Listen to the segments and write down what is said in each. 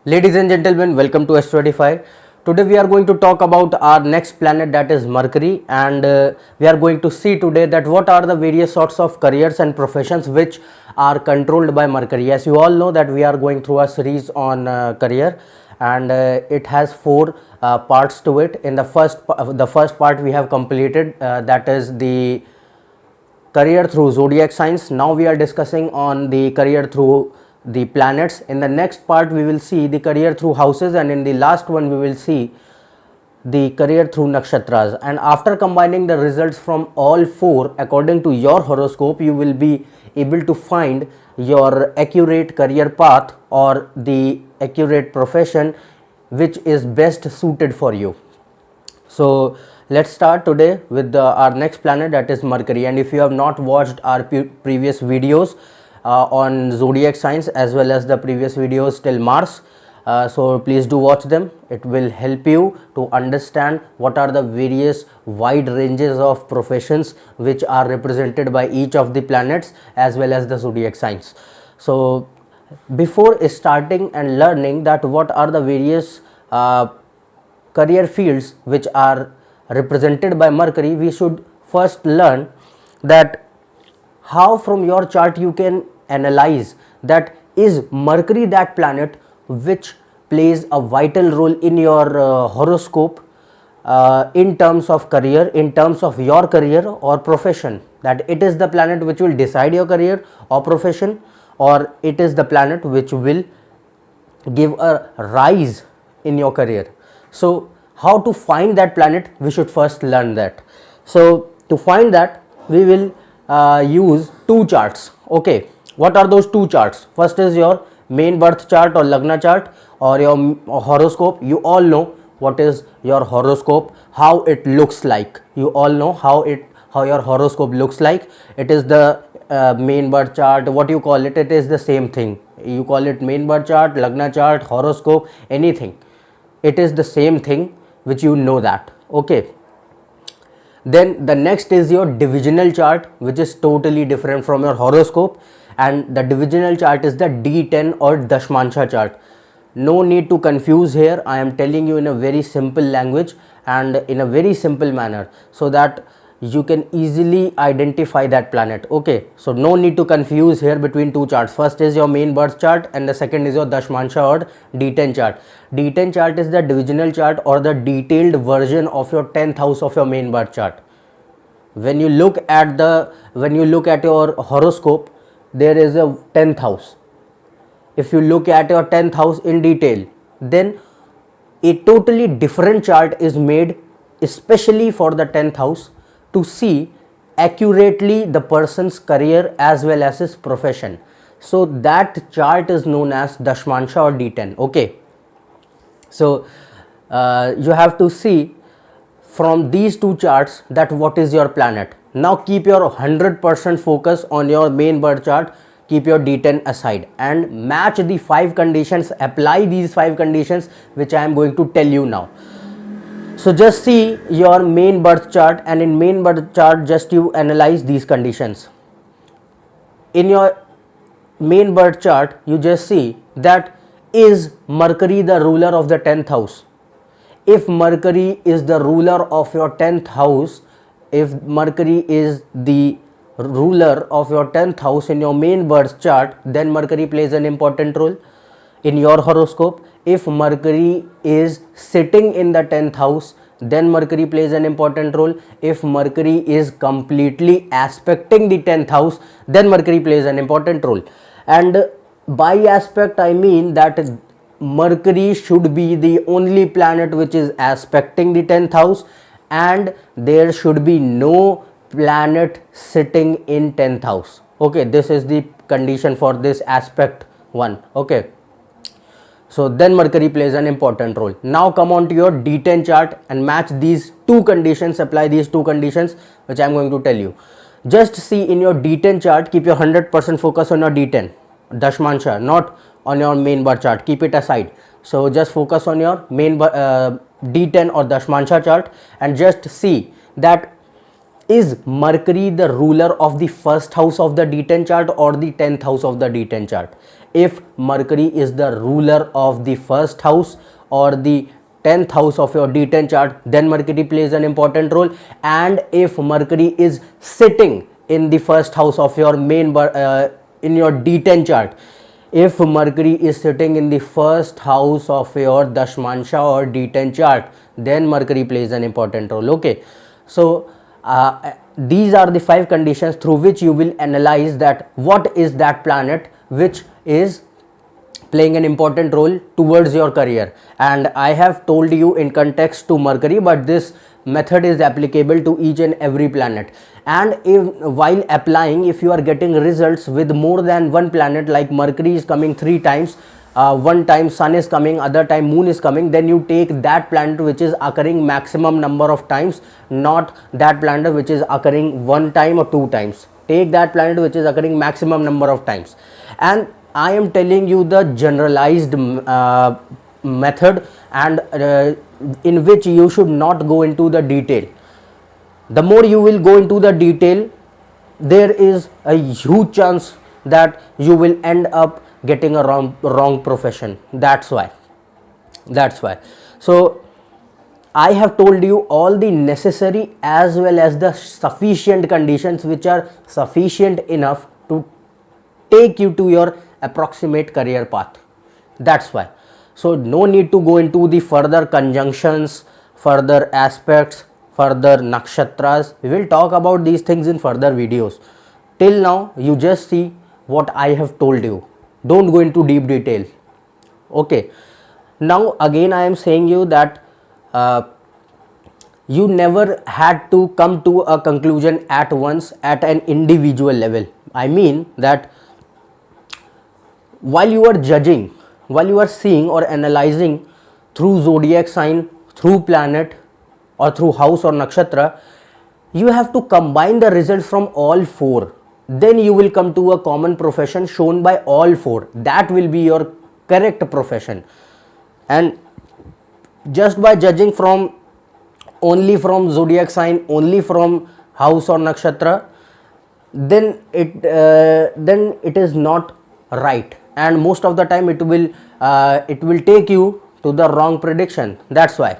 Ladies and gentlemen, welcome to S25. Today we are going to talk about our next planet, that is Mercury, and we are going to see today that what are the various sorts of careers and professions which are controlled by Mercury. As you all know that we are going through a series on career, and it has four parts to it. In the first part we have completed, that is the career through zodiac signs. Now we are discussing on the career through the planets. In the next part we will see the career through houses, and in the last one we will see the career through nakshatras. And after combining the results from all four according to your horoscope, you will be able to find your accurate career path or the accurate profession which is best suited for you. So let's start today with our next planet, that is Mercury. And if you have not watched our previous videos on zodiac signs as well as the previous videos till Mars, so please do watch them. It will help you to understand what are the various wide ranges of professions which are represented by each of the planets as well as the zodiac signs. So before starting and learning that what are the various career fields which are represented by Mercury, we should first learn that how from your chart you can analyze that is Mercury that planet which plays a vital role in your horoscope in terms of career, in terms of your career or profession, that it is the planet which will decide your career or profession, or it is the planet which will give a rise in your career. So how to find that planet, we should first learn that. So to find that we will use two charts. Okay, what are those two charts? First is your main birth chart or Lagna chart or your horoscope. You all know what is your horoscope, how it looks like. You all know how your horoscope looks like. It is the main birth chart, what you call it, it is the same thing. You call it main birth chart, Lagna chart, horoscope, anything, it is the same thing which you know that. Okay, then the next is your divisional chart, which is totally different from your horoscope, and the divisional chart is the D10 or Dashmansha chart. No need to confuse here. I am telling you in a very simple language and in a very simple manner so that you can easily identify that planet. Okay, so no need to confuse here between two charts. First is your main birth chart and the second is your Dashmansha or D10 chart. D10 chart is the divisional chart or the detailed version of your 10th house of your main birth chart. When you look at your horoscope, there is a 10th house. If you look at your 10th house in detail, then a totally different chart is made especially for the 10th house to see accurately the person's career as well as his profession. So that chart is known as Dashmansha or D10. Okay, so you have to see from these two charts that what is your planet. Now keep your 100% focus on your main birth chart, keep your D10 aside and match the 5 conditions, apply these 5 conditions which I am going to tell you now. So just see your main birth chart, and in main birth chart just you analyze these conditions. In your main birth chart you just see that is Mercury the ruler of the 10th house. If Mercury is the ruler of your 10th house, if Mercury is the ruler of your 10th house in your main birth chart, then Mercury plays an important role in your horoscope. If Mercury is sitting in the 10th house, then Mercury plays an important role. If Mercury is completely aspecting the 10th house, then Mercury plays an important role. And by aspect I mean that Mercury should be the only planet which is aspecting the 10th house, and there should be no planet sitting in 10th house. Okay, this is the condition for this aspect one. Okay, so then Mercury plays an important role. Now come on to your D10 chart and match these two conditions, apply these two conditions which I am going to tell you. Just see in your D10 chart, keep your 100% focus on your D10 Dashmansha, not on your main birth chart, keep it aside. So just focus on your main D10 or Dashmansha chart and just see that is Mercury the ruler of the first house of the D10 chart or the 10th house of the D10 chart? If Mercury is the ruler of the first house or the 10th house of your D10 chart, then Mercury plays an important role. And if Mercury is sitting in the first house of your main in your D10 chart, if Mercury is sitting in the first house of your Dashmansha or D10 chart, then Mercury plays an important role. Okay, so these are the 5 conditions through which you will analyze that what is that planet which is playing an important role towards your career. And I have told you in context to Mercury, but this method is applicable to each and every planet. And if while applying, if you are getting results with more than one planet, like Mercury is coming 3 times, one time Sun is coming, other time Moon is coming, then you take that planet which is occurring maximum number of times, not that planet which is occurring 1 time or 2 times. Take that planet which is occurring maximum number of times. And I am telling you the generalized method, and in which you should not go into the detail. The more you will go into the detail, there is a huge chance that you will end up getting a wrong profession. That's why. So I have told you all the necessary as well as the sufficient conditions which are sufficient enough to take you to your approximate career path. That's why. So no need to go into the further conjunctions, further aspects, further nakshatras. We will talk about these things in further videos. Till now you just see what I have told you. Don't go into deep detail. Okay, now again I am saying you that you never had to come to a conclusion at once at an individual level. I mean that while you are judging, while you are seeing or analyzing through zodiac sign, through planet or through house or nakshatra, you have to combine the results from all 4. Then you will come to a common profession shown by all 4. That will be your correct profession. And just by judging from only from zodiac sign, only from house or nakshatra, then it is not right, and most of the time it will take you to the wrong prediction. That's why.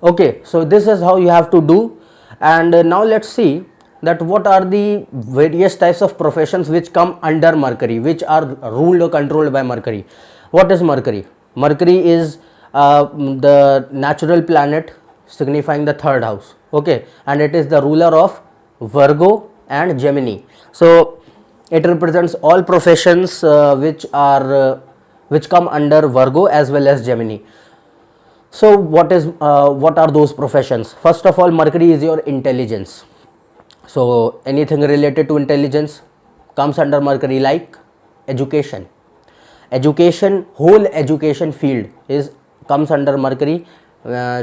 Okay, so this is how you have to do. And now let's see that what are the various types of professions which come under Mercury, which are ruled or controlled by Mercury. What is Mercury? Mercury is the natural planet signifying the 3rd house. Okay, and it is the ruler of Virgo and Gemini. So it represents all professions which come under Virgo as well as Gemini. So what are those professions? First of all, Mercury is your intelligence. So anything related to intelligence comes under Mercury, like education. Whole education field comes under Mercury.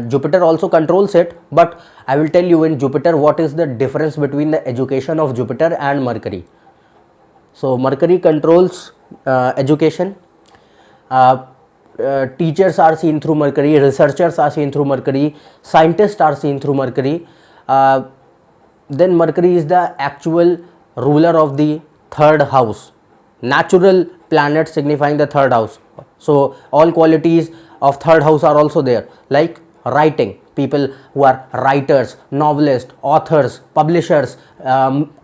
Jupiter also controls it, but I will tell you in Jupiter what is the difference between the education of Jupiter and Mercury. So Mercury controls education. Teachers are seen through Mercury, researchers are seen through Mercury, scientists are seen through Mercury. Then Mercury is the actual ruler of the 3rd house, natural planet signifying the 3rd house. So all qualities of 3rd house are also there, like writing, people who are writers, novelists, authors, publishers,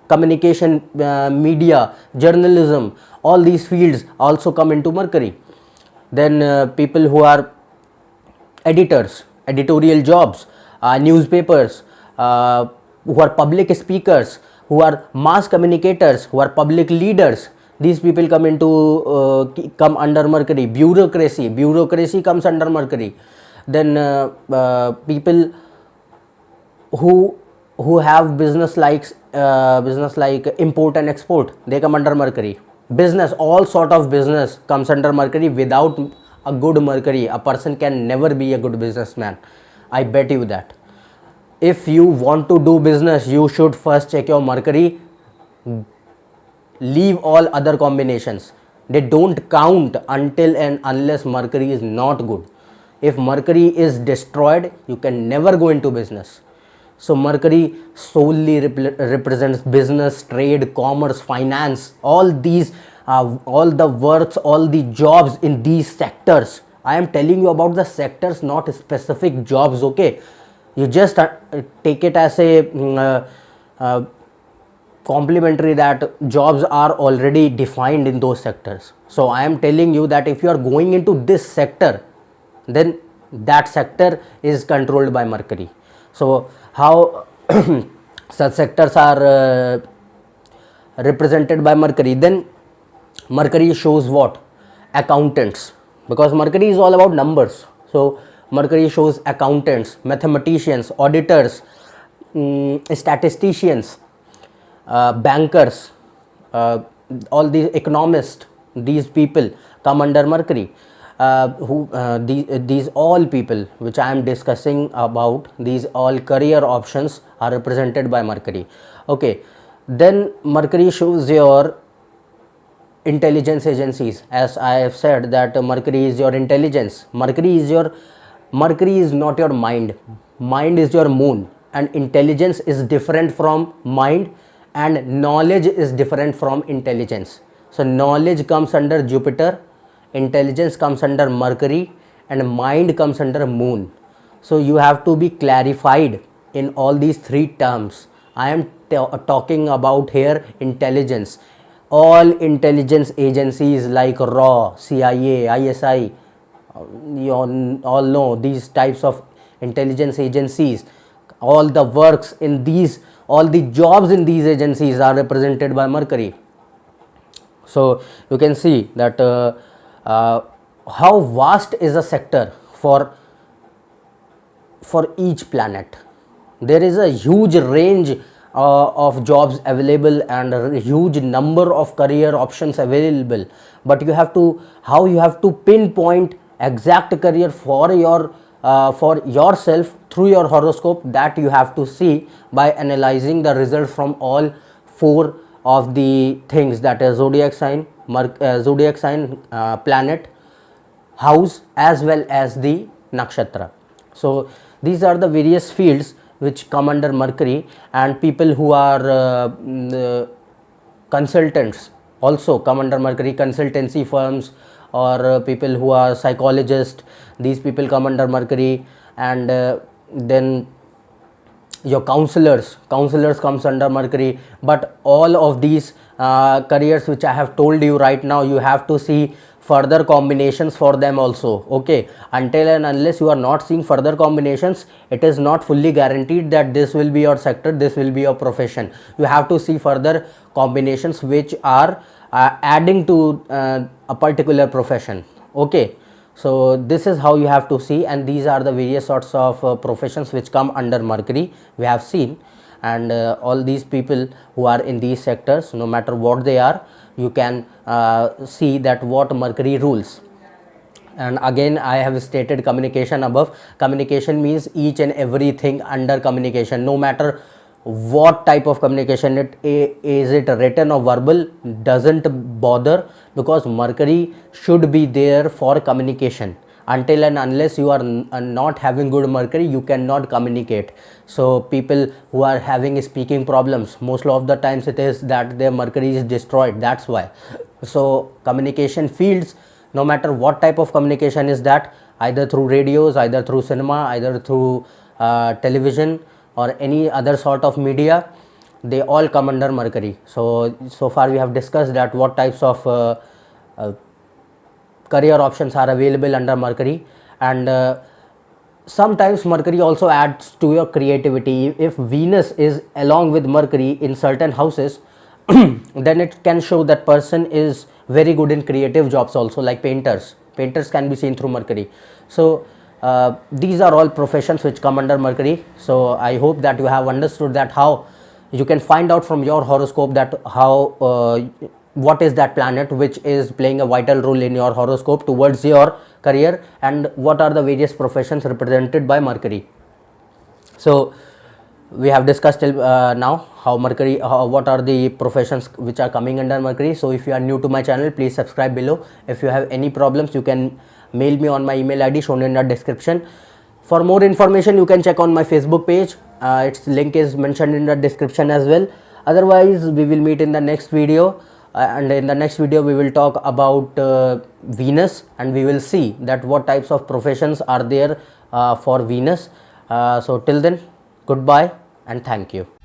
communication, media, journalism, all these fields also come into Mercury. Then people who are editors, editorial jobs, newspapers, who are public speakers, who are mass communicators, who are public leaders, these people come under Mercury. Bureaucracy comes under Mercury. Then people who have business like import and export, they come under Mercury. Business, all sort of business comes under Mercury. Without a good Mercury, a person can never be a good businessman. I bet you that. If you want to do business, you should first check your Mercury. Leave all other combinations. They don't count until and unless Mercury is not good. If Mercury is destroyed, you can never go into business. So Mercury solely represents business, trade, commerce, finance, all these, all the works, all the jobs in these sectors. I am telling you about the sectors, not specific jobs. Okay, you just take it as a complementary, that jobs are already defined in those sectors. So I am telling you that if you are going into this sector, then that sector is controlled by Mercury. So how such sectors are represented by Mercury? Then Mercury shows what? Accountants, because Mercury is all about numbers. So Mercury shows accountants, mathematicians, auditors, statisticians, bankers, all these economists. These people come under Mercury. These all people which I am discussing about, these all career options are represented by Mercury. Okay, then Mercury shows your intelligence agencies. As I have said that Mercury is your intelligence. Mercury is not your mind. Mind is your moon, and intelligence is different from mind, and knowledge is different from intelligence. So knowledge comes under Jupiter, intelligence comes under Mercury, and mind comes under moon. So you have to be clarified in all these three terms. I am talking about here intelligence. All intelligence agencies like RAW, CIA, ISI, you all know these types of intelligence agencies. All the works in these, all the jobs in these agencies are represented by Mercury. So you can see that how vast is a sector for each planet. There is a huge range of jobs available and a huge number of career options available, but you have to, how you have to pinpoint exact career for yourself through your horoscope, that you have to see by analyzing the results from all four of the things, that is zodiac sign, planet, house, as well as the nakshatra. So these are the various fields which come under Mercury, and people who are consultants also come under Mercury. Consultancy firms, or people who are psychologists, these people come under Mercury. And then your counselors comes under Mercury. But all of these careers which I have told you right now, you have to see further combinations for them also. Okay, until and unless you are not seeing further combinations, it is not fully guaranteed that this will be your sector, this will be your profession. You have to see further combinations which are adding to a particular profession. Okay, so this is how you have to see, and these are the various sorts of professions which come under Mercury, we have seen. And all these people who are in these sectors, no matter what they are, you can see that what Mercury rules. And again, I have stated communication above. Communication means each and everything under communication, no matter what type of communication is it written or verbal, doesn't bother, because Mercury should be there for communication. Until and unless you are not having good Mercury, you cannot communicate. So people who are having speaking problems, most of the times it is that their Mercury is destroyed, that's why. So communication fields, no matter what type of communication is that, either through radios, either through cinema, either through television, or any other sort of media, they all come under Mercury. So far we have discussed that what types of career options are available under Mercury. And sometimes Mercury also adds to your creativity. If Venus is along with Mercury in certain houses, then it can show that person is very good in creative jobs also, like painters can be seen through Mercury. So these are all professions which come under Mercury. So I hope that you have understood that how you can find out from your horoscope that how what is that planet which is playing a vital role in your horoscope towards your career, and what are the various professions represented by Mercury. So we have discussed till now how Mercury, what are the professions which are coming under Mercury. So if you are new to my channel, please subscribe below. If you have any problems, you can mail me on my email ID shown in the description. For more information, you can check on my Facebook page. Its link is mentioned in the description as well. Otherwise, we will meet in the next video, and in the next video we will talk about Venus, and we will see that what types of professions are there for Venus. So till then, goodbye and thank you.